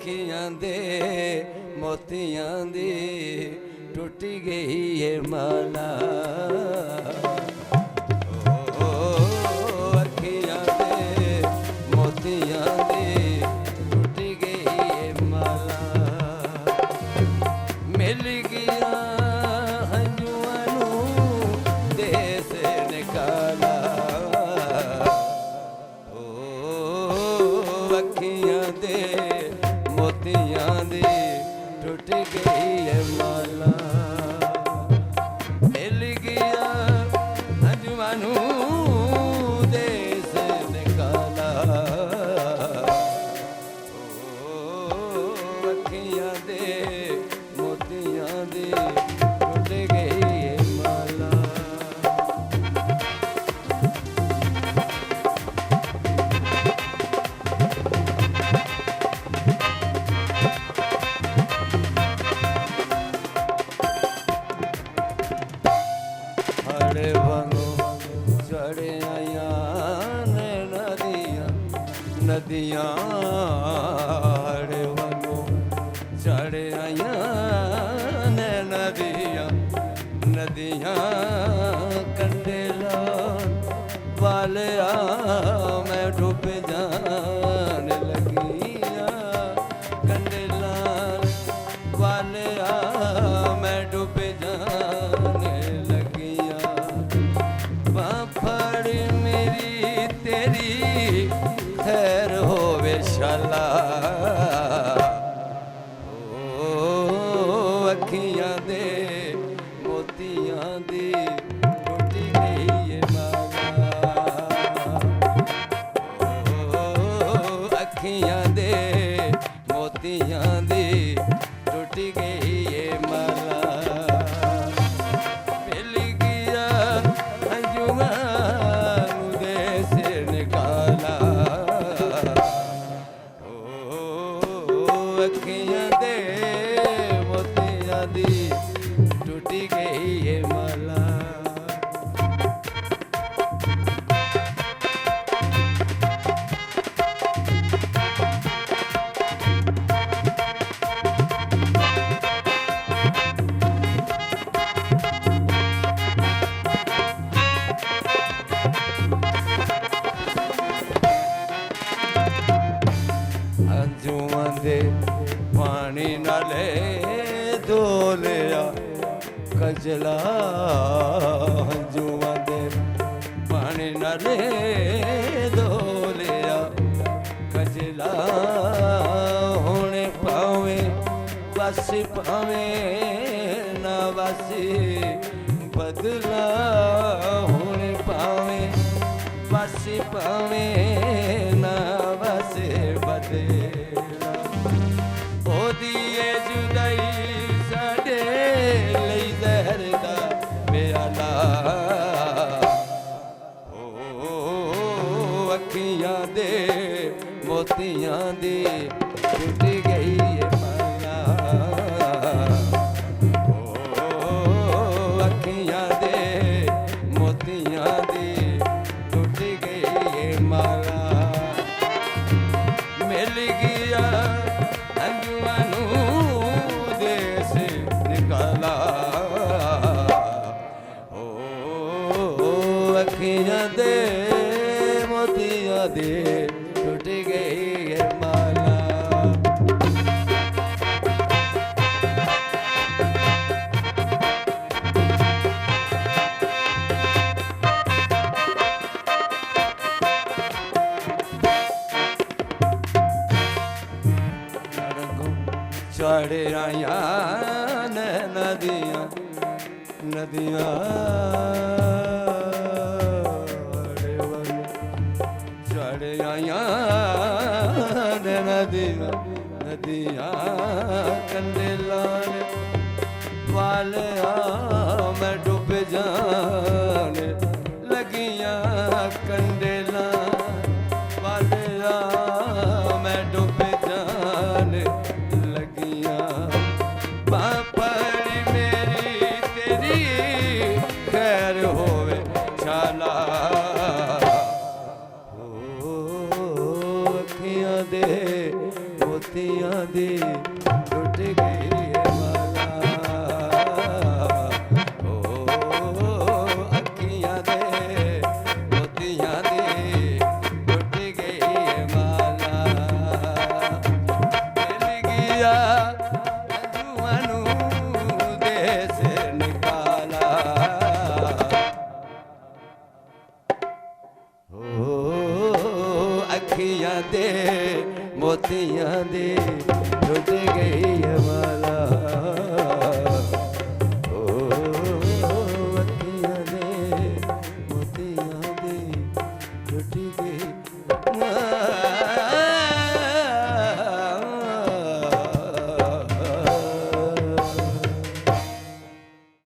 अखियां दे मोतियां दी टूट गई है माला। ओ अखियां दे मोतियां दी टूट गई है माला। मिल गया हंजुआं नूं देस निकाला। अखियां दे मोतियां दी टूट गई है माला। मिल गया हंजुआं नूं देस निकाला। अखियां दे मोतियां दी टूट गई है माला। हरे वांगू चढ़े आया ने नदियां नदियां। हरे वांगू चढ़े आया ने नदियां नदियां। कंढे लान वाले मैं डूब जाने लगिया। कंढे लान वाले मैं डूब जाने लगिया। बांह फड़ मेरी तेरी खैर होवे शाला। अखियां दे मोतियां दी टूट गई है माला। अखियां दे मोतियां दी टूट गई है माला। मिल गया हंजुआं नूं देस निकाला। अखियां दे मोतियां दी टूट गई है माला। हंजुआं दे पानी नाले धोलिया कजला। हंजुआं दे पानी नाले धोलिया कजला। होने पावे बस पावे ना बसी बदला। होने पावे बस पावे ना बस बदला। ओदी ए जुदाई साडे लई जहर दा प्याला। अखियां दे मोतियां दी टूट गई है माला। अखियां दे मोतियां दी टूट गई है माला। मिल गया हंजुआं नूं देस निकाला। अखियां दे मोतियां दी टूट गई है माला। चढ़े आया ने नदियां नदियां। चढ़े आया ने नदियां नदियां। कंढे लान वाले मैं डूब जाने लगिया। कंढे लान वाले मैं डूब जाने लगिया। बांह फड़ मेरी तेरी खैर होवे शाला। अखियां दे मोतियां दी टूट गई है माला ओ अखियां दे मोतियां दी टूट गई है माला मिल गया जुआनू देश निकाला ओ अखियां दे मोतियां दी टूट गई है माला